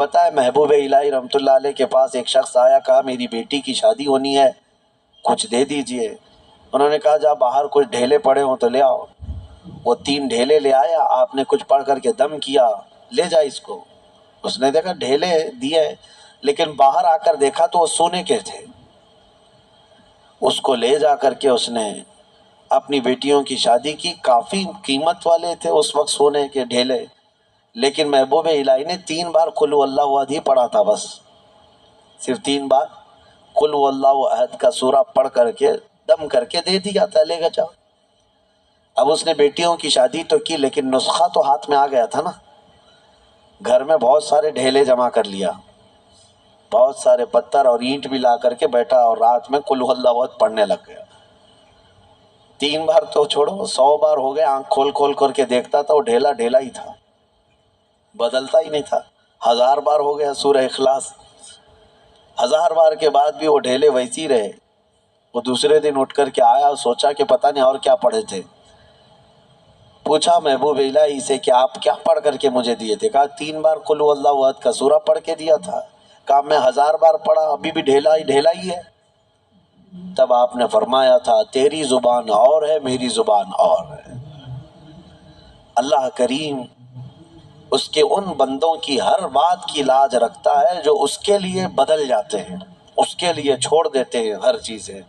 پتہ ہے محبوب الہی رحمۃ اللہ علیہ کے پاس ایک شخص آیا، کہا میری بیٹی کی شادی ہونی ہے، کچھ دے دیجئے۔ انہوں نے کہا جا باہر کچھ ڈھیلے پڑے ہوں تو لے آؤ۔ وہ 3 ڈھیلے لے آیا، آپ نے کچھ پڑھ کر کے دم کیا، لے جا اس کو۔ اس نے دیکھا ڈھیلے دیے، لیکن باہر آ کر دیکھا تو وہ سونے کے تھے۔ اس کو لے جا کر کے اس نے اپنی بیٹیوں کی شادی کی، کافی قیمت والے تھے اس وقت سونے کے ڈھیلے، لیکن محبوب الہی نے 3 بار قل هو اللہ احد ہی پڑھا تھا، بس صرف 3 بار قل هو اللہ احد کا سورہ پڑھ کر کے دم کر کے دے دیا تھا، لے گا جاؤ۔ اب اس نے بیٹیوں کی شادی تو کی، لیکن نسخہ تو ہاتھ میں آ گیا تھا نا۔ گھر میں بہت سارے ڈھیلے جمع کر لیا، بہت سارے پتھر اور اینٹ بھی لا کر کے بیٹھا، اور رات میں قل هو اللہ احد پڑھنے لگ گیا۔ 3 بار تو چھوڑو، 100 بار ہو گئے، آنکھ کھول کھول کر کے دیکھتا تھا، وہ ڈھیلا ڈھیلا ہی تھا، بدلتا ہی نہیں تھا۔ 1000 بار ہو گیا سورہ اخلاص، 1000 بار کے بعد بھی وہ ڈھیلے ویسی رہے۔ وہ دوسرے دن اٹھ کر کے آیا اور سوچا کہ پتہ نہیں اور کیا پڑھے تھے۔ پوچھا محبوب الہی سے کہ آپ کیا پڑھ کر کے مجھے دیے تھے؟ کہا 3 بار قل هو اللہ احد کا سورہ پڑھ کے دیا تھا۔ کہا میں 1000 بار پڑھا، ابھی بھی ڈھیلا ہی ڈھیلا ہی ہے۔ تب آپ نے فرمایا تھا تیری زبان اور ہے، میری زبان اور ہے۔ اللہ کریم اس کے ان بندوں کی ہر بات کی لاج رکھتا ہے جو اس کے لیے بدل جاتے ہیں، اس کے لیے چھوڑ دیتے ہیں ہر چیزیں۔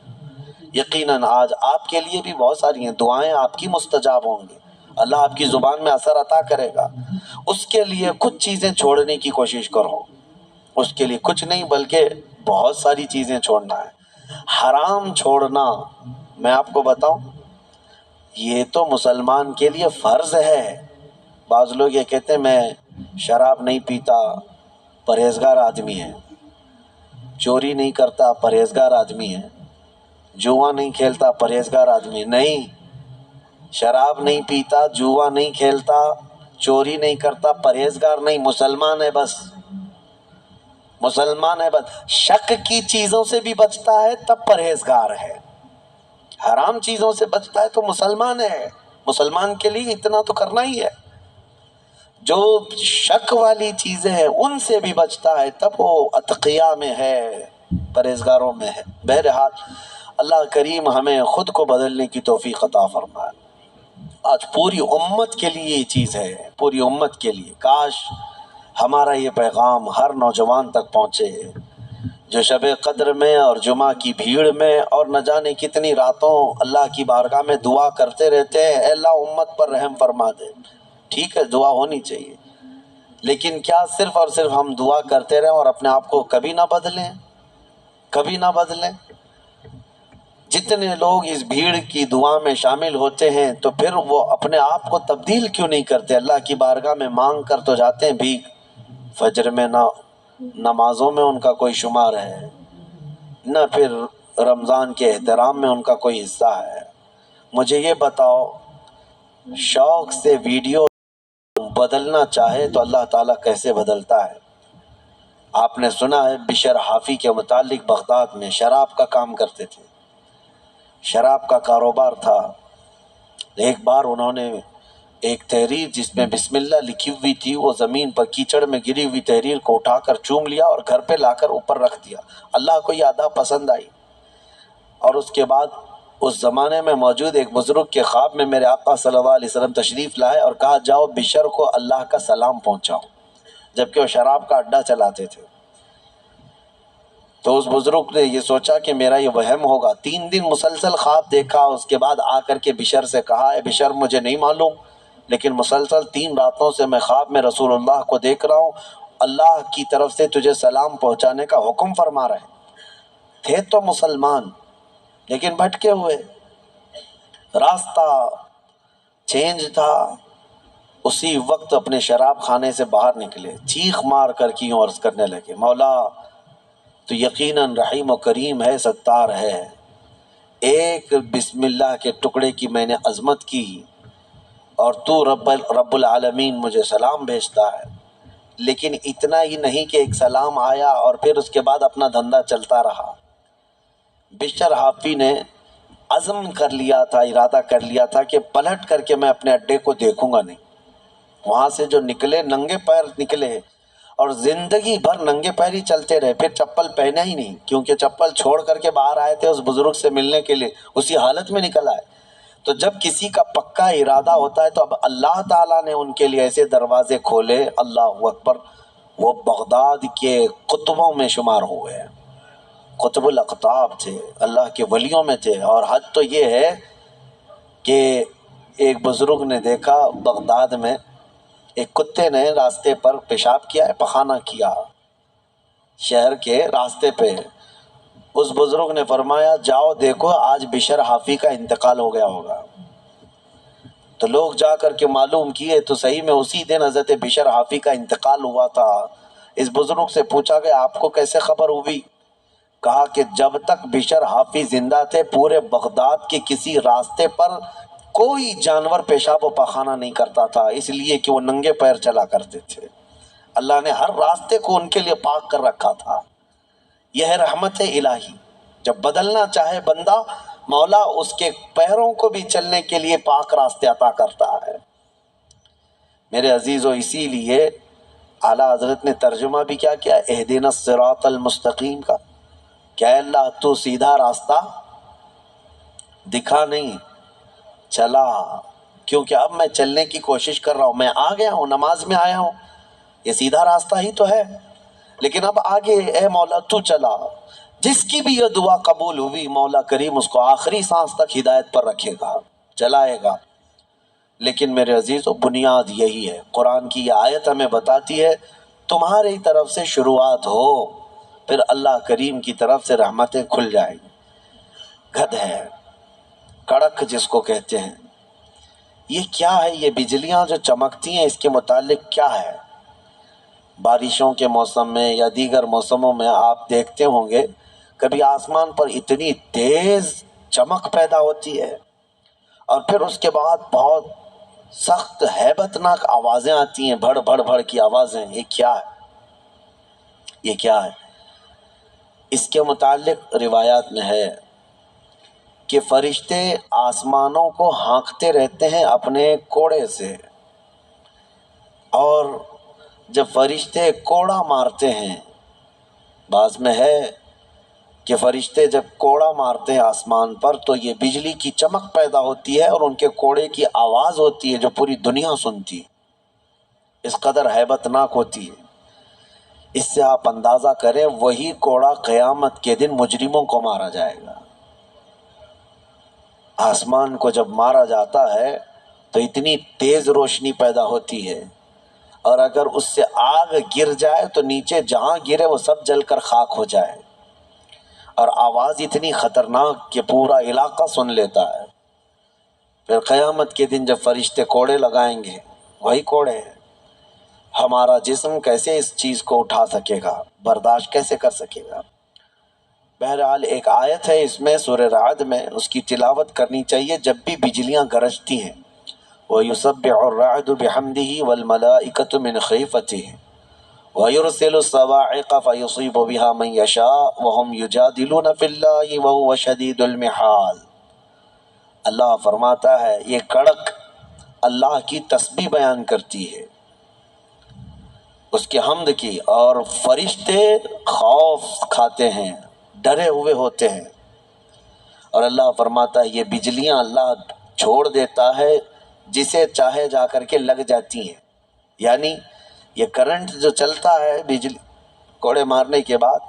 یقیناً آج آپ کے لیے بھی بہت ساری ہیں دعائیں، آپ کی مستجاب ہوں گی، اللہ آپ کی زبان میں اثر عطا کرے گا۔ اس کے لیے کچھ چیزیں چھوڑنے کی کوشش کرو، اس کے لیے کچھ نہیں بلکہ بہت ساری چیزیں چھوڑنا ہے۔ حرام چھوڑنا، میں آپ کو بتاؤں، یہ تو مسلمان کے لیے فرض ہے۔ بعض لوگ یہ کہتے ہیں میں شراب نہیں پیتا، پرہیزگار آدمی ہے، چوری نہیں کرتا، پرہیزگار آدمی ہے، جوا نہیں کھیلتا، پرہیزگار آدمی۔ نہیں، شراب نہیں پیتا، جوا نہیں کھیلتا، چوری نہیں کرتا، پرہیزگار نہیں، مسلمان ہے بس، مسلمان ہے بس۔ شک کی چیزوں سے بھی بچتا ہے تب پرہیزگار ہے، حرام چیزوں سے بچتا ہے تو مسلمان ہے۔ مسلمان کے لیے اتنا تو کرنا ہی ہے۔ جو شک والی چیزیں ہیں ان سے بھی بچتا ہے تب وہ اتقیاء میں ہے، پرہیزگاروں میں ہے۔ بہرحال اللہ کریم ہمیں خود کو بدلنے کی توفیق عطا فرمائے۔ آج پوری امت کے لیے یہ چیز ہے، پوری امت کے لیے۔ کاش ہمارا یہ پیغام ہر نوجوان تک پہنچے جو شب قدر میں اور جمعہ کی بھیڑ میں اور نہ جانے کتنی راتوں اللہ کی بارگاہ میں دعا کرتے رہتے ہیں، اے اللہ امت پر رحم فرما دے۔ ٹھیک ہے، دعا ہونی چاہیے، لیکن کیا صرف اور صرف ہم دعا کرتے رہیں اور اپنے آپ کو کبھی نہ بدلیں؟ کبھی نہ بدلیں؟ جتنے لوگ اس بھیڑ کی دعا میں شامل ہوتے ہیں تو پھر وہ اپنے آپ کو تبدیل کیوں نہیں کرتے؟ اللہ کی بارگاہ میں مانگ کر تو جاتے ہیں بھیک، فجر میں نہ نمازوں میں ان کا کوئی شمار ہے، نہ پھر رمضان کے احترام میں ان کا کوئی حصہ ہے۔ مجھے یہ بتاؤ، شوق سے ویڈیو بدلنا چاہے تو اللہ تعالیٰ کیسے بدلتا ہے؟ آپ نے سنا ہے بشر حافی کے متعلق بغداد میں شراب کا کام کرتے تھے، شراب کا کاروبار تھا۔ ایک بار انہوں نے ایک تحریر جس میں بسم اللہ لکھی ہوئی تھی، وہ زمین پر کیچڑ میں گری ہوئی تحریر کو اٹھا کر چوم لیا اور گھر پہ لا کر اوپر رکھ دیا۔ اللہ کو یہ ادا پسند آئی، اور اس کے بعد اس زمانے میں موجود ایک بزرگ کے خواب میں میرے آقا صلی اللہ علیہ وسلم تشریف لائے اور کہا جاؤ بشر کو اللہ کا سلام پہنچاؤ، جبکہ وہ شراب کا اڈا چلاتے تھے۔ تو اس بزرگ نے یہ سوچا کہ میرا یہ وہم ہوگا، 3 دن مسلسل خواب دیکھا، اس کے بعد آ کر کے بشر سے کہا اے بشر مجھے نہیں معلوم، لیکن مسلسل 3 راتوں سے میں خواب میں رسول اللہ کو دیکھ رہا ہوں، اللہ کی طرف سے تجھے سلام پہنچانے کا حکم فرما رہے ہیں۔ تھے تو مسلمان لیکن بھٹکے ہوئے، راستہ چینج تھا۔ اسی وقت اپنے شراب خانے سے باہر نکلے، چیخ مار کر کی عرض کرنے لگے مولا تو یقیناً رحیم و کریم ہے، ستار ہے، ایک بسم اللہ کے ٹکڑے کی میں نے عظمت کی اور تو رب العالمین مجھے سلام بھیجتا ہے، لیکن اتنا ہی نہیں کہ ایک سلام آیا اور پھر اس کے بعد اپنا دھندا چلتا رہا۔ بشر حافی نے عزم کر لیا تھا، ارادہ کر لیا تھا کہ پلٹ کر کے میں اپنے اڈے کو دیکھوں گا نہیں۔ وہاں سے جو نکلے ننگے پیر نکلے اور زندگی بھر ننگے پیر ہی چلتے رہے، پھر چپل پہنے ہی نہیں، کیونکہ چپل چھوڑ کر کے باہر آئے تھے اس بزرگ سے ملنے کے لیے، اسی حالت میں نکل آئے۔ تو جب کسی کا پکا ارادہ ہوتا ہے تو اب اللہ تعالیٰ نے ان کے لیے ایسے دروازے کھولے، اللہ اکبر، وہ بغداد کے قطبوں میں شمار ہوئے ہیں، قطب الاقطاب تھے، اللہ کے ولیوں میں تھے۔ اور حد تو یہ ہے کہ ایک بزرگ نے دیکھا بغداد میں ایک کتے نے راستے پر پیشاب کیا ہے، پخانہ کیا شہر کے راستے پہ۔ اس بزرگ نے فرمایا جاؤ دیکھو آج بشر حافی کا انتقال ہو گیا ہوگا۔ تو لوگ جا کر کے معلوم کیے تو صحیح میں اسی دن حضرت بشر حافی کا انتقال ہوا تھا۔ اس بزرگ سے پوچھا کہ آپ کو کیسے خبر ہوئی؟ کہا کہ جب تک بشر حافی زندہ تھے پورے بغداد کے کسی راستے پر کوئی جانور پیشاب و پخانہ نہیں کرتا تھا، اس لیے کہ وہ ننگے پیر چلا کرتے تھے۔ اللہ نے ہر راستے کو ان کے لیے پاک کر رکھا تھا۔ یہ ہے رحمت الہی، جب بدلنا چاہے بندہ مولا اس کے پیروں کو بھی چلنے کے لیے پاک راستے عطا کرتا ہے۔ میرے عزیزو، اسی لیے اعلیٰ حضرت نے ترجمہ بھی کیا کیا، اہدنا الصراط المستقیم کا، کہ اللہ تو سیدھا راستہ دکھا نہیں، چلا، کیونکہ اب میں چلنے کی کوشش کر رہا ہوں، میں آ گیا ہوں، نماز میں آیا ہوں، یہ سیدھا راستہ ہی تو ہے، لیکن اب آگے اے مولا تو چلا۔ جس کی بھی یہ دعا قبول ہوئی مولا کریم اس کو آخری سانس تک ہدایت پر رکھے گا، چلائے گا۔ لیکن میرے عزیزو بنیاد یہی ہے، قرآن کی یہ آیت ہمیں بتاتی ہے تمہاری طرف سے شروعات ہو، پھر اللہ کریم کی طرف سے رحمتیں کھل جائیں گی۔ گدھ ہے، کڑک جس کو کہتے ہیں، یہ کیا ہے؟ یہ بجلیاں جو چمکتی ہیں اس کے متعلق کیا ہے؟ بارشوں کے موسم میں یا دیگر موسموں میں آپ دیکھتے ہوں گے کبھی آسمان پر اتنی تیز چمک پیدا ہوتی ہے اور پھر اس کے بعد بہت سخت ہیبت ناک آوازیں آتی ہیں، بھڑ بھڑ بھڑ کی آوازیں۔ یہ کیا ہے؟ یہ کیا ہے؟ اس کے متعلق روایات میں ہے کہ فرشتے آسمانوں کو ہانکتے رہتے ہیں اپنے کوڑے سے، اور جب فرشتے کوڑا مارتے ہیں، بعض میں ہے کہ فرشتے جب کوڑا مارتے ہیں آسمان پر تو یہ بجلی کی چمک پیدا ہوتی ہے اور ان کے کوڑے کی آواز ہوتی ہے جو پوری دنیا سنتی ہے، اس قدر ہیبت ناک ہوتی ہے۔ اس سے آپ اندازہ کریں وہی کوڑا قیامت کے دن مجرموں کو مارا جائے گا۔ آسمان کو جب مارا جاتا ہے تو اتنی تیز روشنی پیدا ہوتی ہے، اور اگر اس سے آگ گر جائے تو نیچے جہاں گرے وہ سب جل کر خاک ہو جائے، اور آواز اتنی خطرناک کہ پورا علاقہ سن لیتا ہے۔ پھر قیامت کے دن جب فرشتے کوڑے لگائیں گے، وہی کوڑے ہیں، ہمارا جسم کیسے اس چیز کو اٹھا سکے گا، برداشت کیسے کر سکے گا؟ بہرحال ایک آیت ہے اس میں سورہ رعد میں، اس کی تلاوت کرنی چاہیے جب بھی بجلیاں گرجتی ہیں۔ وَيُسَبِّحُ الرَّعْدُ بِحَمْدِهِ وَالْمَلَائِكَةُ مِنْ خِيفَتِهِ وَيُرْسِلُ الصَّوَاعِقَ فَيُصِيبُ بِهَا مَنْ يَشَاءُ وَهُمْ يُجَادِلُونَ فِي اللَّهِ وَهُوَ شَدِيدُ الْمِحَالِ۔ اللہ فرماتا ہے یہ کڑک اللہ کی تسبیح بیان کرتی ہے، اس کے حمد کی، اور فرشتے خوف کھاتے ہیں، ڈرے ہوئے ہوتے ہیں، اور اللہ فرماتا ہے یہ بجلیاں اللہ چھوڑ دیتا ہے جسے چاہے جا کر کے لگ جاتی ہیں، یعنی یہ کرنٹ جو چلتا ہے بجلی کوڑے مارنے کے بعد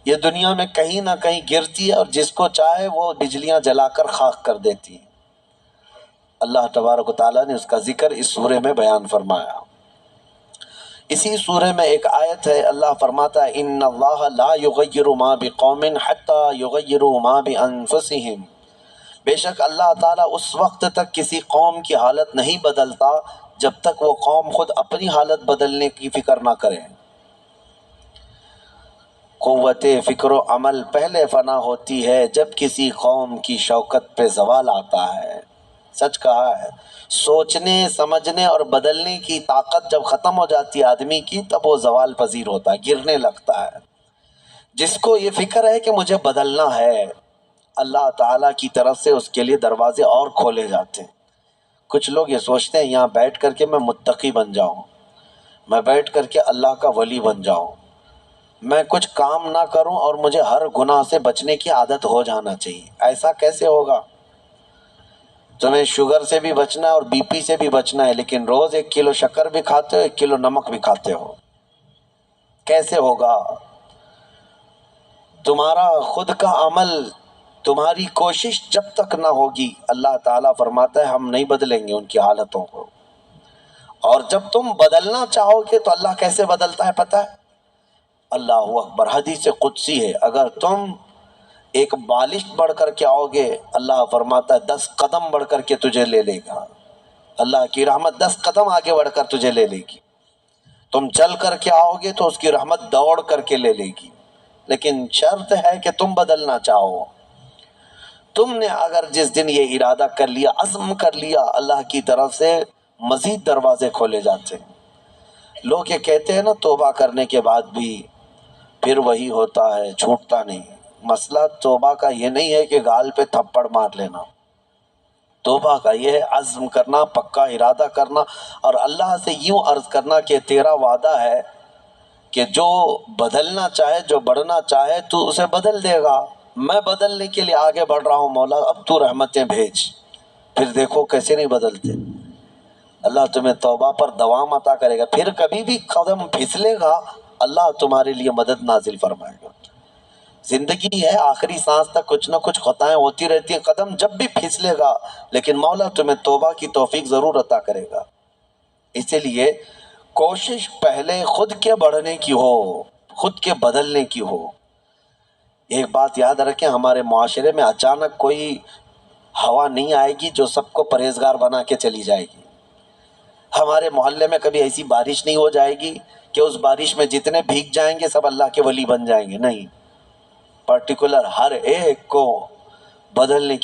یہ دنیا میں کہیں نہ کہیں گرتی ہے، اور جس کو چاہے وہ بجلیاں جلا کر خاک کر دیتی ہیں۔ اللہ تبارک و تعالیٰ نے اس کا ذکر اس سورے میں بیان فرمایا۔ اسی سورے میں ایک آیت ہے، اللہ فرماتا ہے ان اللہ لا یغیر ما بقوم حتی یغیروا ما بانفسہم، بے شک اللہ تعالیٰ اس وقت تک کسی قوم کی حالت نہیں بدلتا جب تک وہ قوم خود اپنی حالت بدلنے کی فکر نہ کرے۔ قوت فکر و عمل پہلے فنا ہوتی ہے جب کسی قوم کی شوکت پہ زوال آتا ہے۔ سچ کہا ہے، سوچنے سمجھنے اور بدلنے کی طاقت جب ختم ہو جاتی ہے آدمی کی تب وہ زوال پذیر ہوتا ہے، گرنے لگتا ہے۔ جس کو یہ فکر ہے کہ مجھے بدلنا ہے، اللہ تعالیٰ کی طرف سے اس کے لیے دروازے اور کھولے جاتے ہیں۔ کچھ لوگ یہ سوچتے ہیں یہاں بیٹھ کر کے میں متقی بن جاؤں، میں بیٹھ کر کے اللہ کا ولی بن جاؤں، میں کچھ کام نہ کروں اور مجھے ہر گناہ سے بچنے کی عادت ہو جانا چاہیے۔ ایسا کیسے ہوگا؟ تمہیں شوگر سے بھی بچنا ہے اور بی پی سے بھی بچنا ہے، لیکن روز 1 کلو شکر بھی کھاتے ہو، 1 کلو نمک بھی کھاتے ہو، کیسے ہوگا؟ تمہارا خود کا عمل، تمہاری کوشش جب تک نہ ہوگی، اللہ تعالیٰ فرماتا ہے ہم نہیں بدلیں گے ان کی حالتوں کو۔ اور جب تم بدلنا چاہو گے تو اللہ کیسے بدلتا ہے پتہ ہے؟ اللہ اکبر، حدیث قدسی ہے، اگر تم ایک بالش بڑھ کر کے آؤ گے، اللہ فرماتا ہے 10 قدم بڑھ کر کے تجھے لے لے گا۔ اللہ کی رحمت 10 قدم آگے بڑھ کر تجھے لے لے گی۔ تم چل کر کے آؤ گے تو اس کی رحمت دوڑ کر کے لے لے گی، لیکن شرط ہے کہ تم بدلنا چاہو۔ تم نے اگر جس دن یہ ارادہ کر لیا، عزم کر لیا، اللہ کی طرف سے مزید دروازے کھولے جاتے ہیں۔ لوگ یہ کہتے ہیں نا توبہ کرنے کے بعد بھی پھر وہی ہوتا ہے، چھوٹتا نہیں۔ مسئلہ توبہ کا یہ نہیں ہے کہ گال پہ تھپڑ مار لینا، توبہ کا یہ ہے عزم کرنا، پکا ارادہ کرنا، اور اللہ سے یوں عرض کرنا کہ تیرا وعدہ ہے کہ جو بدلنا چاہے، جو بڑھنا چاہے تو اسے بدل دے گا، میں بدلنے کے لیے آگے بڑھ رہا ہوں مولا، اب تو رحمتیں بھیج۔ پھر دیکھو کیسے نہیں بدلتے، اللہ تمہیں توبہ پر دوام عطا کرے گا، پھر کبھی بھی قدم پھسلے گا اللہ تمہارے لیے مدد نازل فرمائے گا۔ زندگی ہے، آخری سانس تک کچھ نہ کچھ خطائیں ہوتی رہتی ہیں، قدم جب بھی پھسلے گا لیکن مولا تمہیں توبہ کی توفیق ضرور عطا کرے گا۔ اسی لیے کوشش پہلے خود کے بڑھنے کی ہو، خود کے بدلنے کی ہو۔ ایک بات یاد رکھیں، ہمارے معاشرے میں اچانک کوئی ہوا نہیں آئے گی جو سب کو پرہیزگار بنا کے چلی جائے گی۔ ہمارے محلے میں کبھی ایسی بارش نہیں ہو جائے گی کہ اس بارش میں جتنے بھیگ جائیں گے سب اللہ کے ولی بن جائیں گے، نہیں، پرٹیکولر ہر ایک کو بدلنے کی